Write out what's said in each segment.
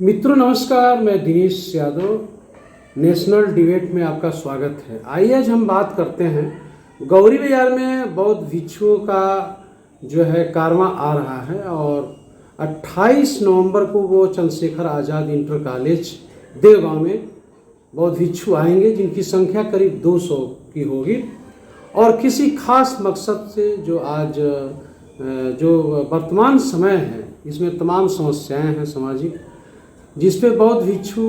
मित्रों नमस्कार, मैं दिनेश यादव। नेशनल डिबेट में आपका स्वागत है। आइए आज हम बात करते हैं गौरी बाजार में बौद्ध भिक्षुओं का जो है कारवां आ रहा है और 28 नवंबर को वो चंद्रशेखर आज़ाद इंटर कॉलेज देवगांव में बौद्ध भिक्षु आएंगे, जिनकी संख्या करीब 200 की होगी और किसी खास मकसद से जो आज जो वर्तमान समय है इसमें तमाम समस्याएं हैं सामाजिक, जिस पे बौद्ध भिक्षु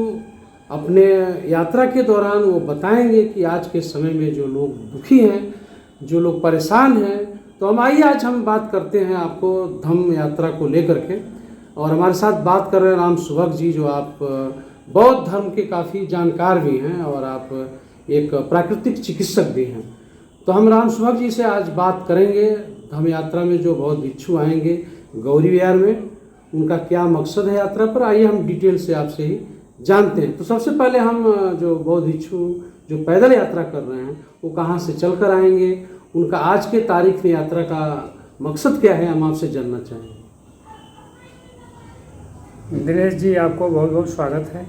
अपने यात्रा के दौरान वो बताएंगे कि आज के समय में जो लोग दुखी हैं, जो लोग परेशान हैं। तो आज हम बात करते हैं आपको धम्म यात्रा को लेकर के, और हमारे साथ बात कर रहे हैं राम सुभग जी, जो आप बौद्ध धर्म के काफ़ी जानकार भी हैं और आप एक प्राकृतिक चिकित्सक भी हैं। तो हम राम सुभग जी से आज बात करेंगे धम्म यात्रा में जो बौद्ध भिक्षु आएंगे गौरी विहार में, उनका क्या मकसद है यात्रा पर। आइए हम डिटेल से आपसे ही जानते हैं। तो सबसे पहले हम जो बौद्ध भिक्षु जो पैदल यात्रा कर रहे हैं वो कहाँ से चल कर आएंगे, उनका आज के तारीख में यात्रा का मकसद क्या है, हम आपसे जानना चाहेंगे। दिनेश जी, आपको बहुत बहुत स्वागत है।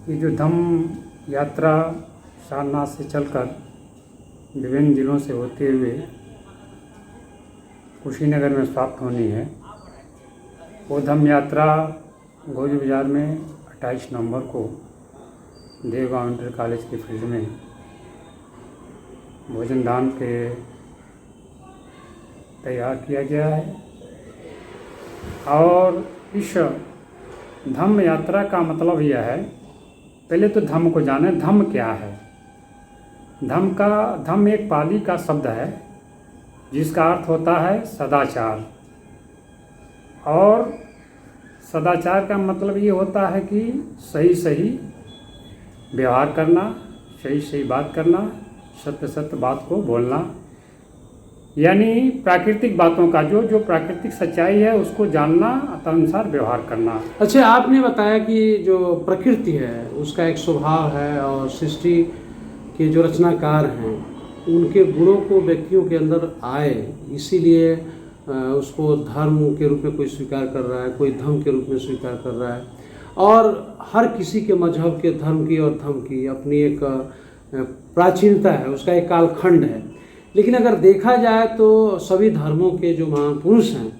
ये जो धम्म यात्रा सारनाथ से चलकर विभिन्न जिलों से होते हुए कुशीनगर में समाप्त होनी है, वो धम्म यात्रा गौरी बाजार में 28 नवंबर को देवगांव इंटर कॉलेज के फील्ड में भोजन दान के तैयार किया गया है। और इस धम्म यात्रा का मतलब यह है, पहले तो धम्म को जाने, धम्म क्या है। धम्म एक पाली का शब्द है जिसका अर्थ होता है सदाचार। और सदाचार का मतलब ये होता है कि सही सही व्यवहार करना, सही सही बात करना, सत्य सत्य बात को बोलना, यानी प्राकृतिक बातों का जो प्राकृतिक सच्चाई है उसको जानना, तदनुसार व्यवहार करना। अच्छा, आपने बताया कि जो प्रकृति है उसका एक स्वभाव है और सृष्टि के जो रचनाकार हैं उनके गुणों को व्यक्तियों के अंदर आए, इसीलिए उसको धर्म के रूप में कोई स्वीकार कर रहा है, कोई धर्म के रूप में स्वीकार कर रहा है। और हर किसी के मजहब के धर्म की और धर्म की अपनी एक प्राचीनता है, उसका एक कालखंड है। लेकिन अगर देखा जाए तो सभी धर्मों के जो महापुरुष हैं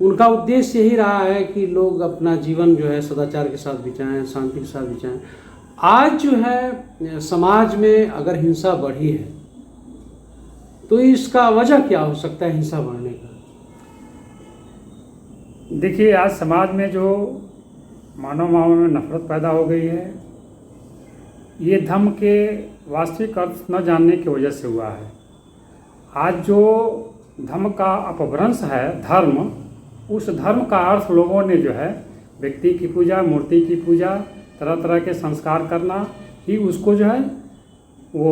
उनका उद्देश्य यही रहा है कि लोग अपना जीवन जो है सदाचार के साथ बिताएं, शांति के साथ बिताएं। आज जो है समाज में अगर हिंसा बढ़ी है तो इसका वजह क्या हो सकता है हिंसा बढ़ने का? देखिए, आज समाज में जो मानव में नफरत पैदा हो गई है, ये धम्म के वास्तविक अर्थ न जानने की वजह से हुआ है। आज जो धम्म का अपभ्रंश है धर्म, उस धर्म का अर्थ लोगों ने जो है व्यक्ति की पूजा, मूर्ति की पूजा, तरह तरह के संस्कार करना ही उसको जो है वो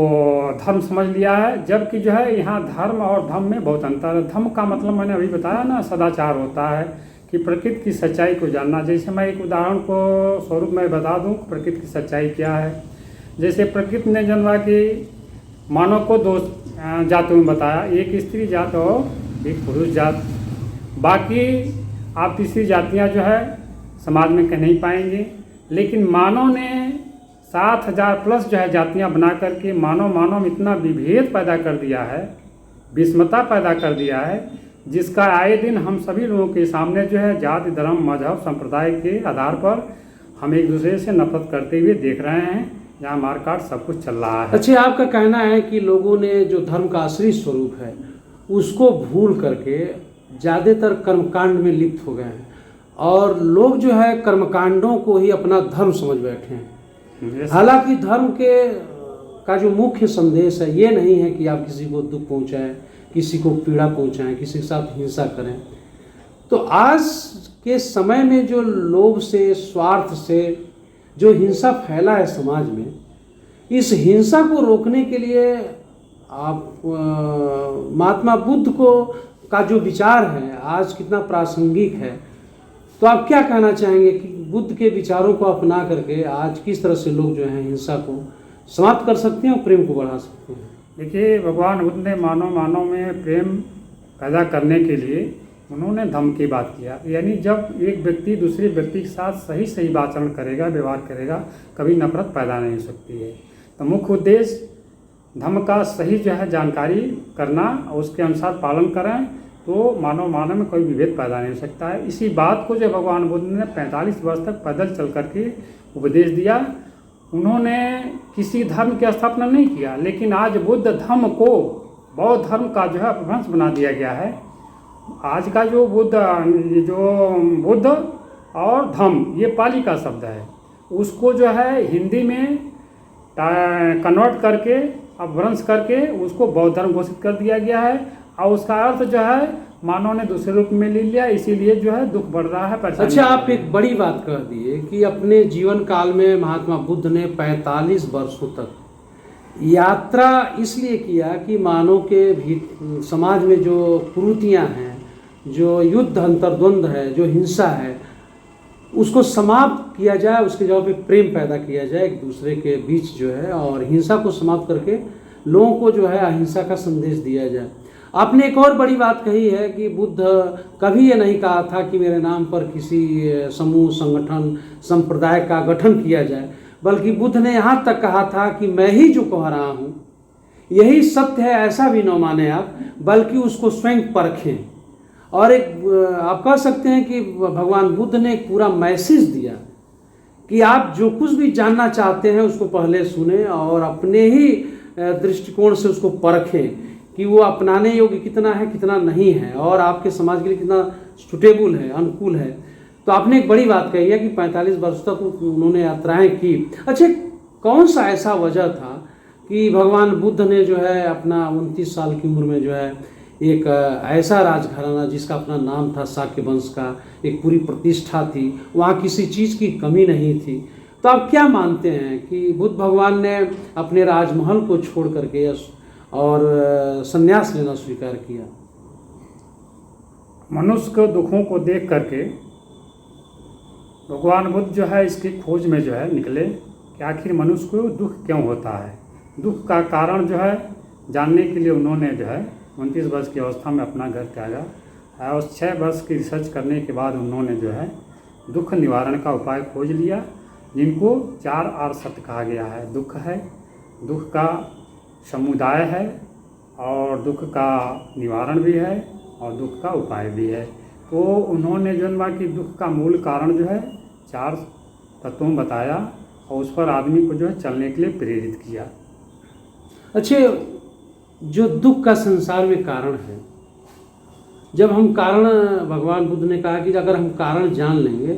धर्म समझ लिया है। जबकि जो है यहाँ धर्म और धम्म में बहुत अंतर है। धम्म का मतलब मैंने अभी बताया ना, सदाचार होता है कि प्रकृति की सच्चाई को जानना। जैसे मैं एक उदाहरण को स्वरूप में बता दूं, प्रकृति की सच्चाई क्या है। जैसे प्रकृति ने जनवा कि मानव को दो जातों में बताया, एक स्त्री जात और एक पुरुष जात। बाकी आप तीसरी जातियाँ जो है समाज में कहीं नहीं पाएंगे। लेकिन मानव ने 7000 प्लस जो है जातियाँ बना करके मानव में इतना विभेद पैदा कर दिया है, विषमता पैदा कर दिया है, जिसका आए दिन हम सभी लोगों के सामने जो है जाति, धर्म, मजहब, संप्रदाय के आधार पर हम एक दूसरे से नफरत करते हुए देख रहे हैं, जहाँ मारकाट सब कुछ चल रहा है। अच्छा, आपका कहना है कि लोगों ने जो धर्म का असली स्वरूप है उसको भूल करके ज़्यादातर कर्मकांड में लिप्त हो गए हैं और लोग जो है कर्मकांडों को ही अपना धर्म समझ बैठे हैं। हालांकि धर्म का जो मुख्य संदेश है ये नहीं है कि आप किसी को दुख पहुंचाएं, किसी को पीड़ा पहुंचाएं, किसी के साथ हिंसा करें। तो आज के समय में जो लोभ से, स्वार्थ से जो हिंसा फैला है समाज में, इस हिंसा को रोकने के लिए आप महात्मा बुद्ध का जो विचार है आज कितना प्रासंगिक है, तो आप क्या कहना चाहेंगे कि बुद्ध के विचारों को अपना करके आज किस तरह से लोग जो है हिंसा को समाप्त कर सकते हैं और प्रेम को बढ़ा सकते हैं? देखिए, भगवान बुद्ध ने मानव में प्रेम पैदा करने के लिए उन्होंने धम्म की बात किया, यानी जब एक व्यक्ति दूसरे व्यक्ति के साथ सही सही आचरण करेगा, व्यवहार करेगा, कभी नफरत पैदा नहीं हो सकती है। तो मुख्य उद्देश्य धम्म का सही जो है जानकारी करना और उसके अनुसार पालन करें तो मानव में कोई विभेद पैदा नहीं हो सकता है। इसी बात को जो भगवान बुद्ध ने 45 वर्ष तक पैदल चल करके उपदेश दिया। उन्होंने किसी धर्म की स्थापना नहीं किया, लेकिन आज बुद्ध धर्म को, बौद्ध धर्म का जो है अपभ्रंश बना दिया गया है। आज का जो बुद्ध और धम्म ये पाली का शब्द है, उसको जो है हिंदी में कन्वर्ट करके, अपभ्रंश करके उसको बौद्ध धर्म घोषित कर दिया गया है और उसका अर्थ जो है मानव ने दूसरे रूप में ले लिया, इसीलिए जो है दुख बढ़ रहा है। अच्छा, आप एक बड़ी बात कह दिए कि अपने जीवन काल में महात्मा बुद्ध ने 45 वर्षों तक यात्रा इसलिए किया कि मानव के समाज में जो कुरीतियाँ हैं, जो युद्ध अंतर्द्वंद है, जो हिंसा है, उसको समाप्त किया जाए, उसके जगह पे प्रेम पैदा किया जाए एक दूसरे के बीच जो है, और हिंसा को समाप्त करके लोगों को जो है अहिंसा का संदेश दिया जाए। आपने एक और बड़ी बात कही है कि बुद्ध कभी ये नहीं कहा था कि मेरे नाम पर किसी समूह, संगठन, संप्रदाय का गठन किया जाए, बल्कि बुद्ध ने यहाँ तक कहा था कि मैं ही जो कह रहा हूँ यही सत्य है, ऐसा भी न माने आप, बल्कि उसको स्वयं परखें। और एक आप कह सकते हैं कि भगवान बुद्ध ने एक पूरा मैसेज दिया कि आप जो कुछ भी जानना चाहते हैं उसको पहले सुने और अपने ही दृष्टिकोण से उसको परखें कि वो अपनाने योग्य कितना है, कितना नहीं है, और आपके समाज के लिए कितना सुटेबल है, अनुकूल है। तो आपने एक बड़ी बात कही है कि 45 वर्ष तक उन्होंने यात्राएं की। अच्छा, कौन सा ऐसा वजह था कि भगवान बुद्ध ने जो है अपना 29 साल की उम्र में जो है एक ऐसा राजघराना जिसका अपना नाम था शाक्य वंश का, एक पूरी प्रतिष्ठा थी, वहाँ किसी चीज़ की कमी नहीं थी, तो आप क्या मानते हैं कि बुद्ध भगवान ने अपने राजमहल को छोड़ करके और संन्यास लेना स्वीकार किया? मनुष्य के दुखों को देख करके भगवान बुद्ध जो है इसकी खोज में जो है निकले कि आखिर मनुष्य को दुख क्यों होता है। दुख का कारण जो है जानने के लिए उन्होंने जो है 29 वर्ष की अवस्था में अपना घर त्यागा और 6 वर्ष की रिसर्च करने के बाद उन्होंने जो है दुख निवारण का उपाय खोज लिया, जिनको 4 आर सत्य कहा गया है। दुख है, दुख का समुदाय है, और दुख का निवारण भी है, और दुख का उपाय भी है। तो उन्होंने जो है कि दुख का मूल कारण जो है 4 तत्वों में बताया और उस पर आदमी को जो है चलने के लिए प्रेरित किया। अच्छे, जो दुख का संसार में कारण है, जब हम कारण, भगवान बुद्ध ने कहा कि अगर हम कारण जान लेंगे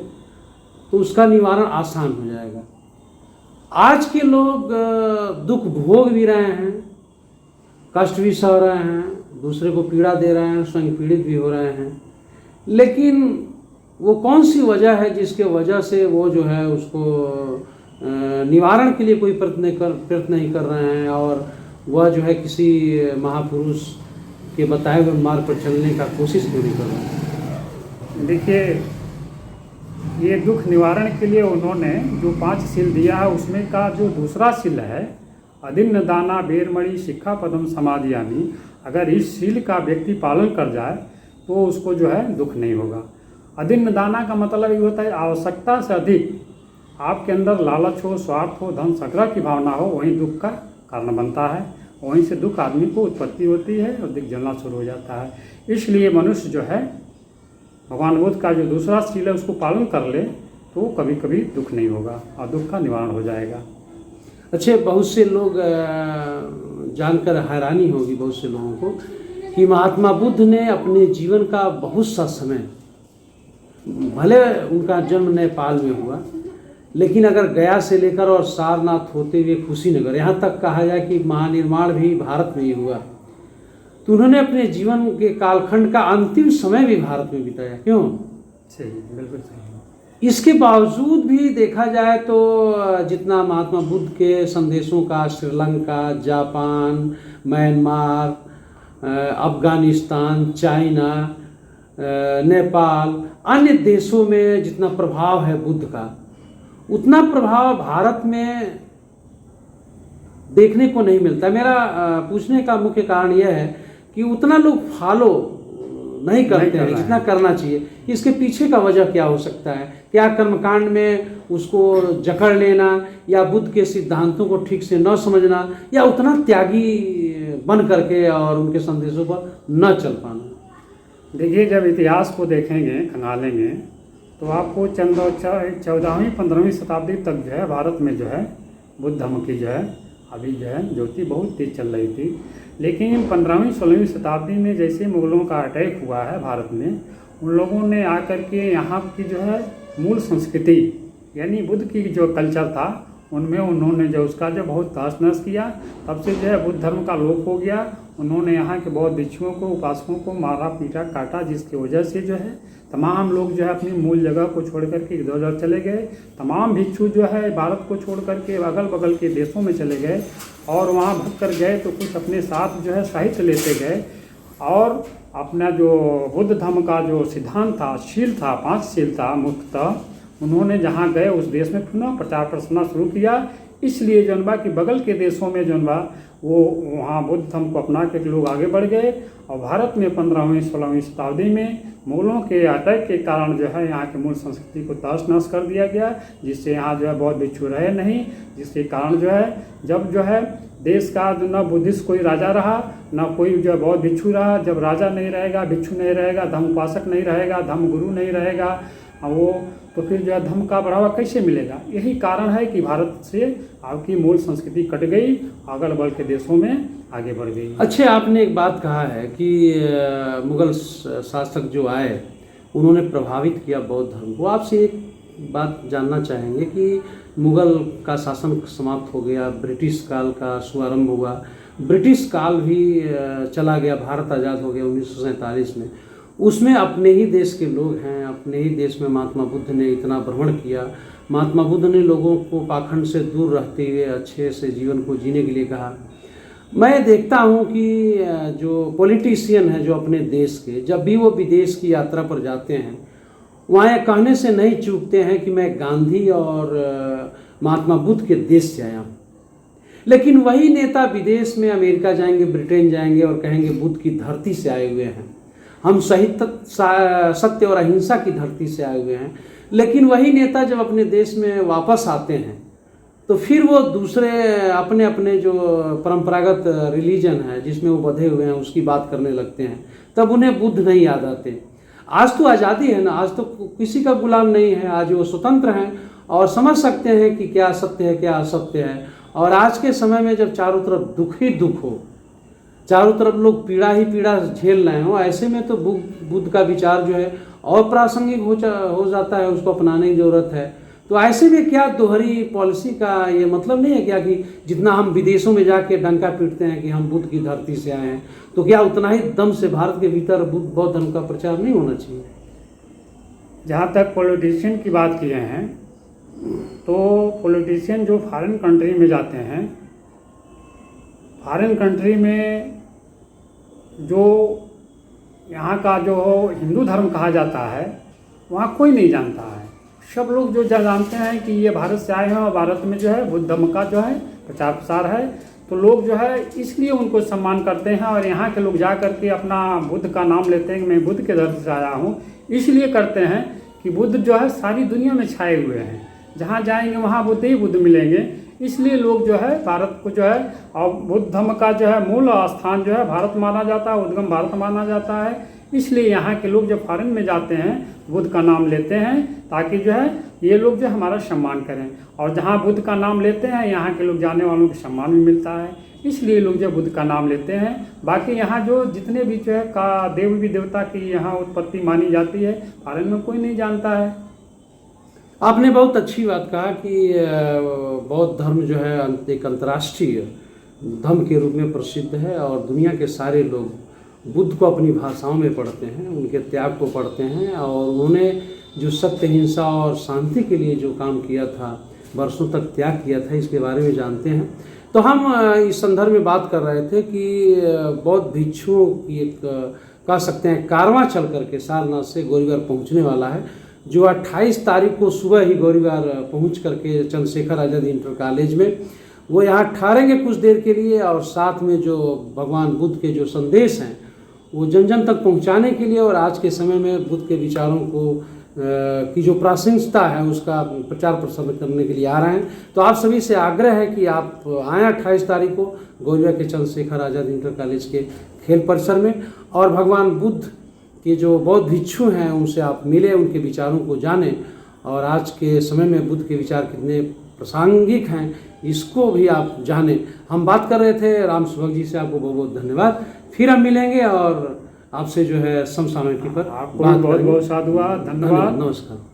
तो उसका निवारण आसान हो जाएगा। आज के लोग दुख भोग भी रहे हैं, कष्ट भी सह रहे हैं, दूसरे को पीड़ा दे रहे हैं, स्वयं पीड़ित भी हो रहे हैं, लेकिन वो कौन सी वजह है जिसके वजह से वो जो है उसको निवारण के लिए कोई प्रयत्न नहीं कर रहे हैं, और वह जो है किसी महापुरुष के बताए हुए मार्ग पर चलने का कोशिश क्यों नहीं कर रहे हैं? देखिए, ये दुख निवारण के लिए उन्होंने जो 5 शील दिया है उसमें का जो दूसरा शील है अदिन्न दाना बेरमणि शिक्षा पदम समाधियामी, अगर इस शील का व्यक्ति पालन कर जाए तो उसको जो है दुख नहीं होगा। अदिन्न दाना का मतलब ये होता है आवश्यकता से अधिक आपके अंदर लालच हो, स्वार्थ हो, धन संग्रह की भावना हो, वहीं दुख का कारण बनता है, वहीं से दुख आदमी को उत्पत्ति होती है और दिख जलना शुरू हो जाता है। इसलिए मनुष्य जो है भगवान बुद्ध का जो दूसरा शील है उसको पालन कर ले तो कभी कभी दुख नहीं होगा और दुख का निवारण हो जाएगा। अच्छे, बहुत से लोग जानकर हैरानी होगी बहुत से लोगों को कि महात्मा बुद्ध ने अपने जीवन का बहुत सा समय, भले उनका जन्म नेपाल में हुआ, लेकिन अगर गया से लेकर और सारनाथ होते हुए कुशीनगर, यहाँ तक कहा जाए कि महानिर्माण भी भारत में ही हुआ, तो उन्होंने अपने जीवन के कालखंड का अंतिम समय भी भारत में बिताया। क्यों? सही, बिल्कुल सही। इसके बावजूद भी देखा जाए तो जितना महात्मा बुद्ध के संदेशों का Sri Lanka, Japan, Myanmar, Afghanistan, China, Nepal, अन्य देशों में जितना प्रभाव है बुद्ध का, उतना प्रभाव भारत में देखने को नहीं मिलता। मेरा पूछने का मुख्य कारण यह है कि उतना लोग फॉलो नहीं करते नहीं कर हैं रहे जितना हैं। करना चाहिए, इसके पीछे का वजह क्या हो सकता है? क्या कर्मकांड में उसको जकड़ लेना, या बुद्ध के सिद्धांतों को ठीक से न समझना, या उतना त्यागी बन करके और उनके संदेशों पर न चल पाना? देखिए, जब इतिहास को देखेंगे, खंगालेंगे, तो आपको 14वीं 15वीं शताब्दी तक जो है भारत में जो है बुद्ध धर्म की जो है अभी जो है ज्योति बहुत तेज चल रही थी। लेकिन 15वीं 16वीं शताब्दी में जैसे मुगलों का अटैक हुआ है भारत में, उन लोगों ने आकर के यहाँ की जो है मूल संस्कृति यानी बुद्ध की जो कल्चर था उनमें उन्होंने जो उसका जो बहुत तहस नहस किया। तब से जो है बुद्ध धर्म का लोप हो गया। उन्होंने यहाँ के बौद्ध भिक्षुओं को, उपासकों को मारा पीटा काटा, जिसकी वजह से जो है तमाम लोग जो है अपनी मूल जगह को छोड़ करके इधर उधर चले गए। तमाम भिक्षु जो है भारत को छोड़ करके अगल बगल के देशों में चले गए, और वहाँ भग कर गए तो कुछ अपने साथ जो है साहित्य लेते गए, और अपना जो बुद्ध धर्म का जो सिद्धांत था, शील था, 5 शील था मुख्यतः, उन्होंने जहाँ गए उस देश में पुनः प्रचार प्रसार शुरू किया। इसलिए जनबा कि बगल के देशों में जनबा वो वहाँ बुद्ध धर्म को अपना के लोग आगे बढ़ गए, और भारत में 15वीं 16वीं शताब्दी में मुगलों के अटैक के कारण जो है यहाँ की मूल संस्कृति को तहस नहस कर दिया गया, जिससे यहाँ जो है बौद्ध भिक्षु रहे नहीं। जिसके कारण जो है जब जो है देश का न बुद्धिस्ट कोई राजा रहा, न कोई जो है बौद्ध भिक्षु रहा। जब राजा नहीं रहेगा, भिक्षु नहीं रहेगा, धर्म उपासक नहीं रहेगा, धर्म गुरु नहीं रहेगा, वो तो फिर जो है धर्म का बढ़ावा कैसे मिलेगा? यही कारण है कि भारत से आपकी मूल संस्कृति कट गई, अगल बगल के देशों में आगे बढ़ गई। अच्छे, आपने एक बात कहा है कि मुगल शासक जो आए उन्होंने प्रभावित किया बौद्ध धर्म को। आपसे एक बात जानना चाहेंगे कि मुगल का शासन समाप्त हो गया, ब्रिटिश काल का शुभारंभ हुआ, ब्रिटिश काल भी चला गया, भारत आज़ाद हो गया 1947 में। उसमें अपने ही देश के लोग हैं, अपने ही देश में महात्मा बुद्ध ने इतना भ्रमण किया। महात्मा बुद्ध ने लोगों को पाखंड से दूर रहते हुए अच्छे से जीवन को जीने के लिए कहा। मैं देखता हूं कि जो पॉलिटिशियन हैं जो अपने देश के, जब भी वो विदेश की यात्रा पर जाते हैं, वहाँ ये कहने से नहीं चूकते हैं कि मैं गांधी और महात्मा बुद्ध के देश से आया हूँ। लेकिन वही नेता विदेश में अमेरिका जाएंगे, ब्रिटेन जाएंगे और कहेंगे बुद्ध की धरती से आए हुए हैं, हम सत्य और अहिंसा की धरती से आए हुए हैं। लेकिन वही नेता जब अपने देश में वापस आते हैं तो फिर वो दूसरे अपने अपने जो परंपरागत रिलीजन है जिसमें वो बंधे हुए हैं उसकी बात करने लगते हैं। तब उन्हें बुद्ध नहीं याद आते। आज तो आज़ादी है ना, आज तो किसी का गुलाम नहीं है, आज वो स्वतंत्र हैं और समझ सकते हैं कि क्या सत्य है क्या असत्य है। और आज के समय में जब चारों तरफ दुख ही दुख हो, चारों तरफ लोग पीड़ा ही पीड़ा झेल रहे हो, ऐसे में तो बुद्ध का विचार जो है और प्रासंगिक हो जाता है, उसको अपनाने की ज़रूरत है। तो ऐसे में क्या दोहरी पॉलिसी का ये मतलब नहीं है क्या कि जितना हम विदेशों में जाके डंका पीटते हैं कि हम बुद्ध की धरती से आए हैं, तो क्या उतना ही दम से भारत के भीतर बौद्ध धर्म का प्रचार नहीं होना चाहिए? जहाँ तक पॉलिटिशियन की बात किए हैं, तो पॉलिटिशियन जो फॉरेन कंट्री में जाते हैं, फॉरेन कंट्री में जो यहाँ का जो हिंदू धर्म कहा जाता है वहाँ कोई नहीं जानता है। सब लोग जो जानते हैं कि ये भारत से आए हैं और भारत में जो है बुद्ध धर्म का जो है प्रचार प्रसार है, तो लोग जो है इसलिए उनको सम्मान करते हैं। और यहाँ के लोग जा करके अपना बुद्ध का नाम लेते हैं कि मैं बुद्ध के धरती से आया हूँ, इसलिए करते हैं कि बुद्ध जो है सारी दुनिया में छाए हुए हैं, जहाँ जाएंगे वहाँ बुद्ध ही बुद्ध मिलेंगे। इसलिए लोग जो है भारत को जो है, और बुद्ध धर्म का जो है मूल स्थान जो है भारत माना जाता है, उद्गम भारत माना जाता है। इसलिए यहाँ के लोग जब फॉरेन में जाते हैं बुद्ध का नाम लेते हैं ताकि जो है ये लोग जो हमारा सम्मान करें, और जहाँ बुद्ध का नाम लेते हैं यहाँ के लोग जाने वालों को सम्मान भी मिलता है, इसलिए लोग जो बुद्ध का नाम लेते हैं। बाकी यहाँ जो जितने भी जो है का देवी देवता की यहाँ उत्पत्ति मानी जाती है, फॉरेन में कोई नहीं जानता है। आपने बहुत अच्छी बात कहा कि बौद्ध धर्म जो है एक अंतर्राष्ट्रीय धर्म के रूप में प्रसिद्ध है और दुनिया के सारे लोग बुद्ध को अपनी भाषाओं में पढ़ते हैं, उनके त्याग को पढ़ते हैं, और उन्होंने जो सत्य, हिंसा और शांति के लिए जो काम किया था, वर्षों तक त्याग किया था, इसके बारे में जानते हैं। तो हम इस संदर्भ में बात कर रहे थे कि बौद्ध भिक्षुओं की एक कह सकते हैं कारवां चल करके सारनाथ से गौरीवार पहुंचने वाला है, जो 28 तारीख को सुबह ही गौरीवार पहुंच करके चंद्रशेखर आज़ाद इंटर कॉलेज में वो यहाँ ठहरेंगे कुछ देर के लिए, और साथ में जो भगवान बुद्ध के जो संदेश हैं वो जन जन तक पहुंचाने के लिए और आज के समय में बुद्ध के विचारों को की जो प्रासंगिकता है उसका प्रचार प्रसार करने के लिए आ रहे हैं। तो आप सभी से आग्रह है कि आप आएँ 28 तारीख को गौरिया के चंद्रशेखर आज़ाद इंटर कॉलेज के खेल परिसर में, और भगवान बुद्ध के जो बौद्ध भिक्षु हैं उनसे आप मिलें, उनके विचारों को जानें, और आज के समय में बुद्ध के विचार कितने प्रासंगिक हैं इसको भी आप जानें। हम बात कर रहे थे राम सुभग जी से, आपको बहुत बहुत धन्यवाद। फिर हम मिलेंगे और आपसे जो है समसामयिकी पर आपको बहुत बहुत साधुवाद, धन्यवाद, नमस्कार।